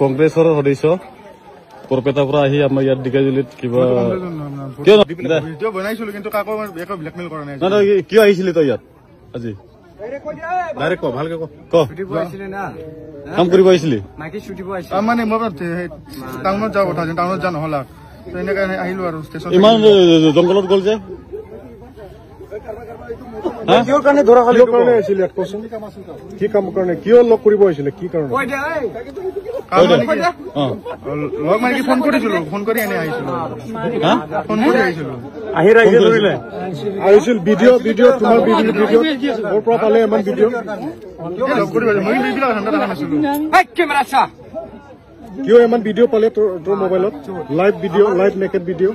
কংগ্ৰেছৰ সদস্য বৰপেটাৰ পৰা আহি আমাৰ ইয়াত ডিকাজুলিত কিবা কিয় ভিডিঅ' বনাইছিলো কিন্তু কাকো একো ব্লেকমেইল কৰা নাই। কিয় আহিছিলি তই ইয়াত আজি? ডাইৰেক্ট ক, ভালকে ক। কাম কৰিব আহিছিলি? মানে মই টাউনত যোৱা কথা আছিল, টাউনত যোৱা নহ'ল এনেকে আহিলো আৰু ষ্টেচন। ইমান জংঘলত গ'ল যে কিয় কাৰণে ধৰা খালি কাৰণে আহিছিল ইয়াত কচোন? কি কাম কাৰণে কিয় লগ কৰিব আহিছিলে? কি কাৰণে লগ মানে কি ফোন কৰিছিলো, ফোন কৰি এনে আহিছিলো, ফোন কৰি আহিছিলো। আহিছিল ভিডিঅ' তোমাৰ ভিডিঅ' মোৰ পৰা পালে ইমান ভিডিঅ' লগ কৰিব মই এইবিলাক ঠাণ্ডা দেখা নাছিলো। কিয় ইমান ভিডিঅ' পালে তোৰ মোবাইলত? লাইভ ভিডিঅ', লাইভ নেকেড ভিডিঅ'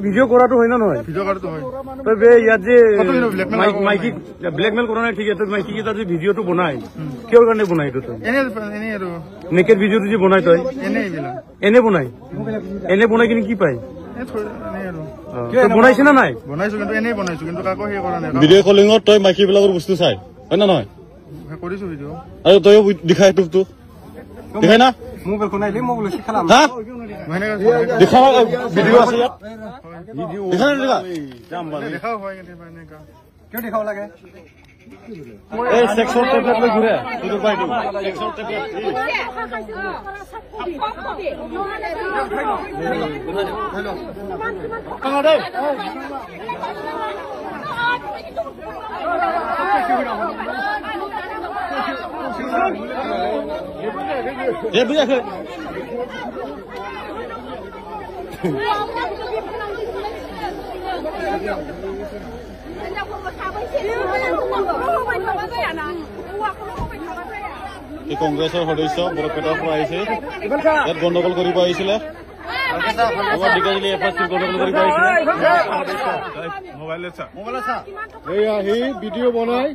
ভিডিঅ' কৰাটো হয় না নহয়? ভিডিঅ' কৰাটো হয়। তই ইয়াত যে মাইকি ব্লেকমেইল কৰা নাই, ঠিক আছে। মাইকি কেইটা যে ভিডিঅ'টো বনাই কিহৰ কাৰণে বনাই? এইটো এনেই আৰু নেকেড ভিডিঅ'টো যে বনাই তই এনে বনাই কিনে কি পায়? বনাইছে না নাই? বনাইছো কিন্তু এনেই বনাইছো, কিন্তু কাকো সেই কৰা নাই। ভিডিঅ' কলিঙত তই মাইকী বিলাকৰ বস্তু চাই হয় না নহয়? কৰিছো ভিডিঅ' আৰু তই দেখাই তোকতো দেখাই না মোবাইল কোনাই লৈ মোবাইল শিখালাম হা দেখা ভিডিঅ' আছে ইয়াত দেখা না দেখা হয় এনেকা কিয় দেখাব লাগে? এই সেক্সুয়াল ট্যাবলেট লৈ ঘুরে তোৰ বাইটো সেক্সুয়াল ট্যাবলেট ये भी है এই কংগ্ৰেছৰ সদস্য বৰপেটাৰ পৰা আহিছে, ইয়াত গণ্ডগোল কৰিব আহিছিলে। ভিডিঅ' বনাই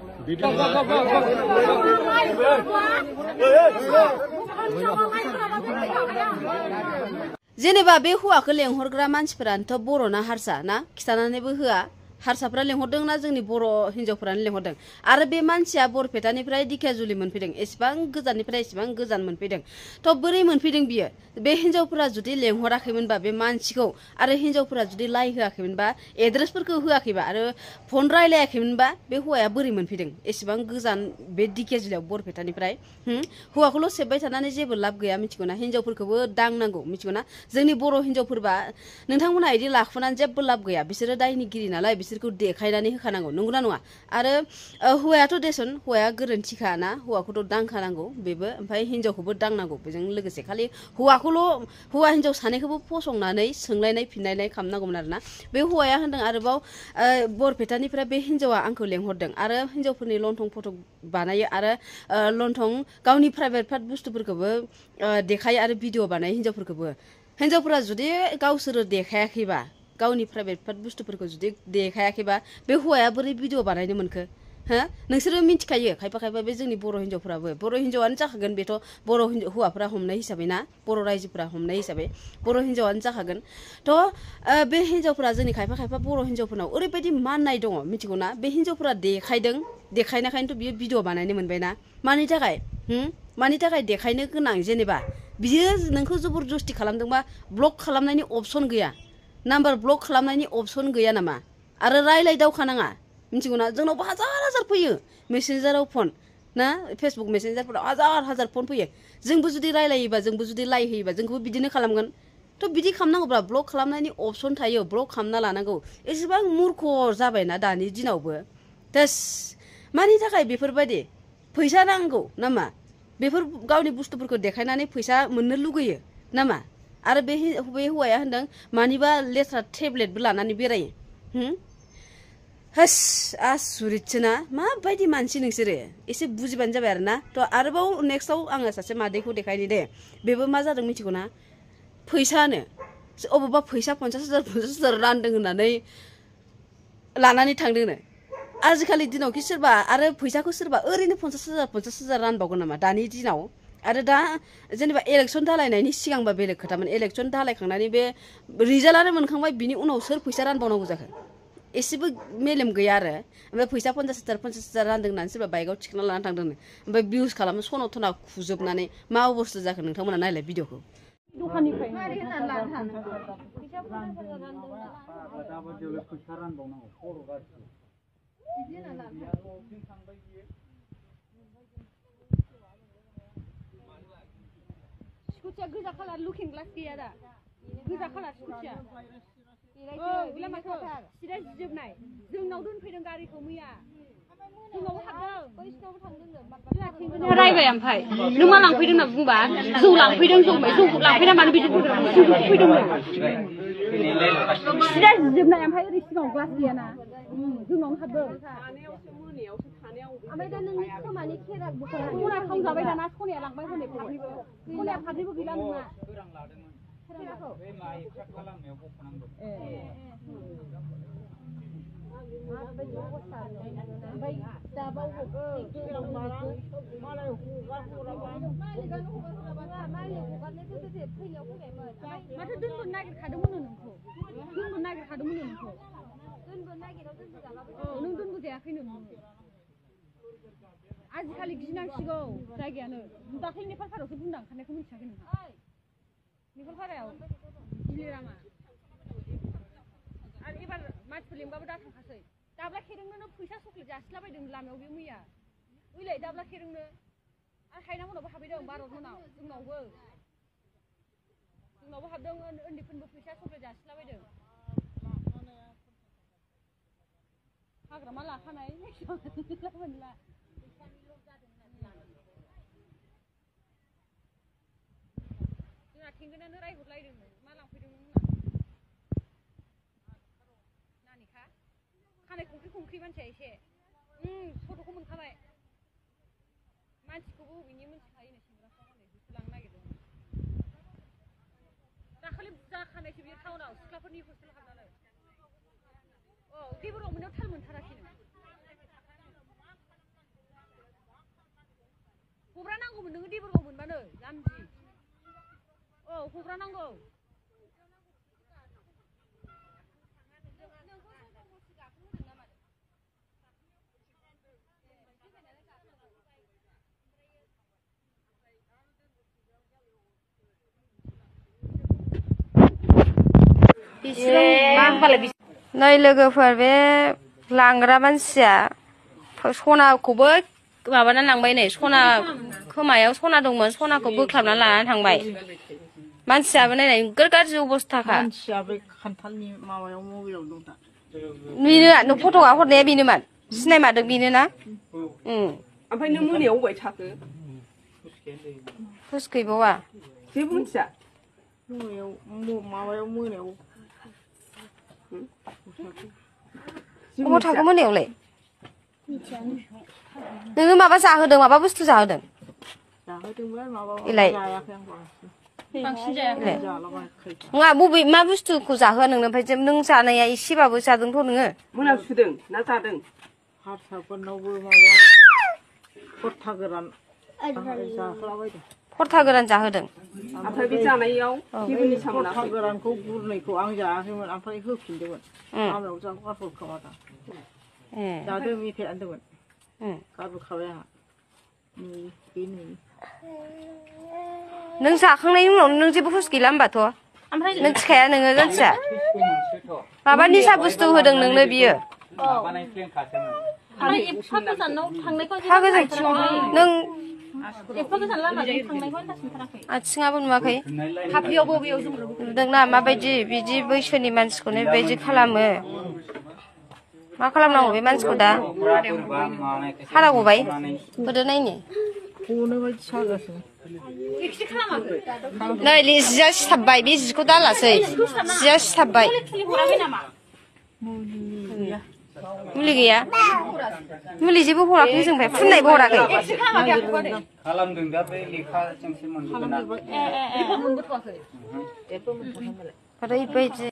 जेनेबा बे हौवाखौ लेंहरग्रा मानसिफोरानोथ' बर'ना हारसा ना खिथानानैबो होआ। हारसाफ्रा लेंहरदों ना जोंनि बर' हिन्जावफोरानो लेंहरदों? आरो बे मानसिया बरपेटानिफ्राय दिखियाजुलि मोनफैदों, एसेबां गोजाननिफ्राय एसेबां गोजान मोनफैदों। थ' बोरै मोनफैदों बियो? बे हिन्जावफोरा जुदि लेंहराखैमोनबा बे मानसिखौ, आरो हिन्जावफोरा जुदि लाइ होआखैमोनबा, एड्रेसफोरखौ होआखैबा आरो फन रायलायाखैमोनबा बे हौवाया बोरै मोनफैदों एसेबां गोजान बे दिखियाजुलियाव बरपेटानिफ्राय? हौवाखौल' सेबबाय थानानै जेबो लाब गैया मिथिगौना? हिन्जावफोरखौबो दांनांगौ मिथिगौना? जोंनि बर' हिन्जावफोरबा नोंथांमोनहा इदि लाखुनानै जेबो लाब गैया, बिसोरो दायनिगिरि नालाय बिसोरखौ देखायनानै होखानांगौ, नंगौना नङा? आरो हौवायाथ' देसन हौवाया गोरोन्थिखा ना, हौवाखौथ' दांखानांगौ बेबो, ओमफ्राय हिन्जावखौबो दांनांगौ बेजों लोगोसे। खालि हौवा हिन्जाव सानैखौबो फसंनानै सोंलायनाय फिनलायनाय खालामनांगौमोन आरोना। बे हौवाया होनदों आरोबाव बरपेटानिफ्राय बे हिन्जावा आंखौ लेंहरदों आरो हिन्जावफोरनि लंथं फटक बानायो आरो लंथं गावनि प्राइभेट पार्ट बुस्थुफोरखौबो देखायो आरो भिडिअ बानायो हिन्जावफोरखौबो। हिन्जावफोरा जुदि गावसोरो देखायाखैबा, गावनि प्राइभेट पार्ट बुस्थुफोरखौ जुदि देखायाखैबा बे हौवाया बोरै भिडिअ बानायनो मोनखो? हो नोंसोरो मिथिखायो खायफा खायफा बे जोंनि बर' हिन्जावफोराबो, बर' हिन्जावानो जाखागोन बेथ' बर' हौवाफोरा हमनाय हिसाबै ना, बर' रायजोफोरा हमनाय हिसाबै बर' हिन्जावानो जाखागोन। थ' बे हिन्जावफोरा जोंनि खायफा खायफा बर' हिन्जावफोरनाव ओरैबायदि माननाय दङ मिथिगौ ना? बे हिन्जावफोरा देखायनायखायनोथ' बियो भिडिअ बानायनो मोनबायना। मानि थाखाय मानि थाखाय देखायनो गोनां? जेनेबा बियो नोंखौ जबरदस्ति खालामदोंबा ब्लक खालामनायनि अपसन गैया, नाम्बार ब्लक खालामनायनि अपसन गैया नामा? आरो रायलायदावखानाङा मिथिगौना? जोंनावबो हाजार फैयो मेसेन्जाराव फन ना, फेसबुक मेसेन्जारफोराव हाजार फन फैयो। जोंबो जुदि रायलायोबा, जोंबो जुदि लाइ होयोबा जोंखौबो बिदिनो खालामगोन। थ' बिदि खालामनांगौब्ला ब्लक खालामनायनि अपसन थायो, ब्लक खालामना लानांगौ। एसेबां मुर्ख जाबायना दानि दिनावबो। दास मानि थाखाय बेफोरबायदि? फैसा नांगौ नामा? बेफोर गावनि बुस्थुफोरखौ देखायनानै फैसा मोननो लुगैयो नामा? आरो बे हौवाया होनदों मानिबा लेथ्रा टेब्लेटबो लानानै बेरायो। हास आसुरितसो ना, माबायदि मानसि नोंसोरो? एसे बुजिबानो जाबाय आरो ना। थ' आरोबाव नेक्स्टआव आङो सासे मादैखौ देखायनि दे। बेबो मा जादों मिथिगौ ना? फैसानो अबेबा फैसा 50,000 रानदों होननानै लानानै थांदोंनो। आजिखालि दिनाव कि सोरबा आरो फैसाखौ सोरबा ओरैनो 50,000 रानबावगोन नामा? दानि दिनाव आरो दा जेनेबा इलेक्सन दालायनायनि सिगांबा बेलेग खोथामोन इलेक्सन दालायखांनानै बे रिजाल्टआनो मोनखांबाय बिनि उनाव सोर फैसा रानबावनांगौ जाखो एसेबो मेलेम गैया आरो ओमफ्राय फैसा 50,000 रानदों होननानै सोरबा बाइकआव थिखोना लानानै थांदों ओमफ्राय भिउस खालामनो सना थना खुजोबनानै मा अबस्था जाखो नोंथांमोना नायलाय भिडिअखौ Skutia goजा खालार लुकिं ग्लास गैया दा गोजा खालार skutia बिला मा खालार सिदा जिजोबनाय जोंनाव दोनफैदों गारिखौ मैया जोंनावबो हाबदों बैसिनावबो थांदों रायबाय ओमफ्राय नों मा लांफैदों होनना बुंबा जौ लांफैदों जौ लांफैना मानो बिदि फैदोंमोन सिदा जिजोबनाय ओमफ्राय ओरै सिगाङाव ग्लास गैयाना जोंनावनो हाबदों ओमफ्राय दा नोंनि खोमानि खेरा सना खावजाबाय दाना सनाया लांबाय हनै फाफ्लिबो सनाया फाफ्लिबो गैला नोंना खेराखौ माबायदि अबस्था ओमफ्राय दाबाव मालाय माथो दोनबो नागिरखादोंमोन नोंखौ दोनबो नागिरखादोंमोन नोंखौ दोनबो नागिराव दोनबो जालाबाय नों दोनबो जायाखैनो आजिखालि गिनांसिगौ जायगायानो दाख्लै नेपालपारायावसो बुंदां ओंखारनायखौ मिथियाखै नोंहा नेपालपारायाव गिलिरामा आरो एबार मानसिफोर लिंबाबो दा थांखासै दाब्ला खेरेंनो फैसा चक्लेट जासिलाबायदों लामायाव बे मैया ओइलाय दाब्ला खेरेंनो आरो हायना मोनावबो हाबैदों भारत मोनाव जोंनावबो हाबदों उन्दैफोरनोबो फैसा चक्लेट जासिलाबायदों हाग्रामा लाखानाय मोनला जोंना थेंगोनानो रायहरलायदोंमोन मा लांफैदोंमोन नानिखा खानाय खंख्रि मानसिया एसे फट'खौ मोनखाबाय मानसिखौबो बबेनि मोनथिखायोनो सेंग्राफ्रा हनै होसोलांनो नागिरदोंमोन दाखालि बुरजा खानायसो बियो टाउनाव सिख्लाफोरनि हस्टेल हाबनानै देबोराव मोननायाव थाल मोनथाराखैनो हब्रा नांगौमोन नोङो देबोरगाव मोनबानो जाम्बि हब्रा नांगौ नै लोगोफोर बे लांग्रा मानसिया सनाखौबो माबानानै लांबाय नै सना खोमायाव सना दंमोन सनाखौ बोख्लाबनानै लानानै थांबाय मानसियाबो नायनाय गाज्रि अबस्थाखा मानसिया बे खान्थालनि माबायाव मबाइलाव दं दा बेनो नों फट'आ हरनाया बेनोमोन सिनायमारदों बेनो ना ओमफ्राय नों मोनायाव अबाय थाखो हुस गैबावा जेबो मिथिया मोनायाव अबाव थाखो मोनायावलाय नोङो माबा जाहोदों माबा बुस्थु जाहोदों इलाय नङा बबे मा बुस्थुखौ जाहोआ नोंनो ओमफ्राय नों जानाया एसेबाबो जादोंथ' नोङो मोनायाव सुदों ना जादों हारसाफोरनावबो माबा खरथा गोरान जाहोलाबायदों खरथा गोरान जाहोदों ओमफ्राय बे जानायाव खरथा गोरानखौ गुरनैखौ आं जायाखैमोन ओमफ्राय होफिनदोंमोन लामायाव जाहोगारहर खोमा दा जादों मेथाइ आनदोंमोन गारबोखाबाय आंहा नों जाखांनायनि उनाव नों जेबो हुस गैला होमबाथ' नों थिखाया नोङो जान्सिया माबा निसा बुस्थु होदों नोंनो बियो नों आथिङाबो नुवाखै नुदोंना माबायदि बिदि बैसोनि मानसिखौनो बेबायदि खालामो मा खालामनांगौ बे मानसिखौ दा हारा गबाय होदो नायनो नै जिया सिथाबबाय बे जिखौ दालासै जिया सिथाबबाय मुलि गैया मुलि जेबो हराखै जोंनिफ्राय फुननायबो हराखै खालामदों दा बे लेखाजोंसो मोनबोगोन ओरैबायदि